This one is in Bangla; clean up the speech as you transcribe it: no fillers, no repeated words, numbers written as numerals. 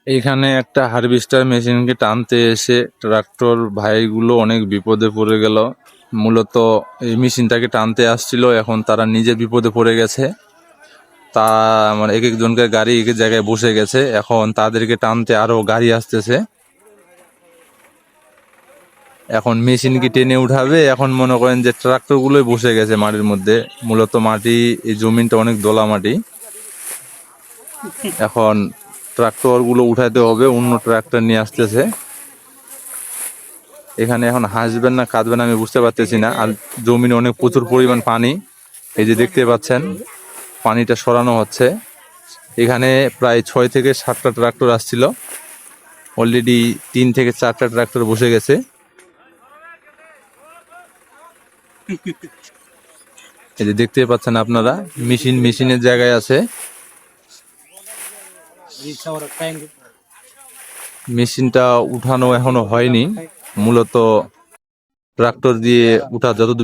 এখানে একটা হারভেস্টার মেশিনকে টানতে এসে ট্রাক্টর ভাইগুলো অনেক বিপদে পড়ে গেল। মূলত এই মেশিনটাকে টানতে আসছিল, এখন তারা নিজে বিপদে পড়ে গেছে। তা মানে এক একজনকে গাড়ি এক এক জায়গায় বসে গেছে, এখন তাদেরকে টানতে আরো গাড়ি আসতেছে। এখন মেশিন কি টেনে উঠাবে, এখন মনে করেন যে ট্রাক্টর গুলোই বসে গেছে মাটির মধ্যে। মূলত মাটি, এই জমিনটা অনেক দোলা মাটি। এখন ট্রাক্টর গুলো উঠাইতে হবে, অন্য ট্রাক্টর নিয়ে আসতেছে। এখানে এখন হাসবেন না কাঁদবেন আমি বুঝতে পারতেছি না। আর জমিনে অনেক প্রচুর পরিমাণ পানি, এই যে দেখতে পাচ্ছেন পানিটা সরানো হচ্ছে। এখানে প্রায় 6 থেকে 7টা ট্রাক্টর আসছিল, অলরেডি 3 থেকে 4টা ট্রাক্টর বসে গেছে। এই যে দেখতে পাচ্ছেন আপনারা, মেশিনের জায়গায় আছে। মেশিনটা উঠানো এখনো হয়নি, মূলত ট্রাক্টর দিয়ে উঠা যতদূর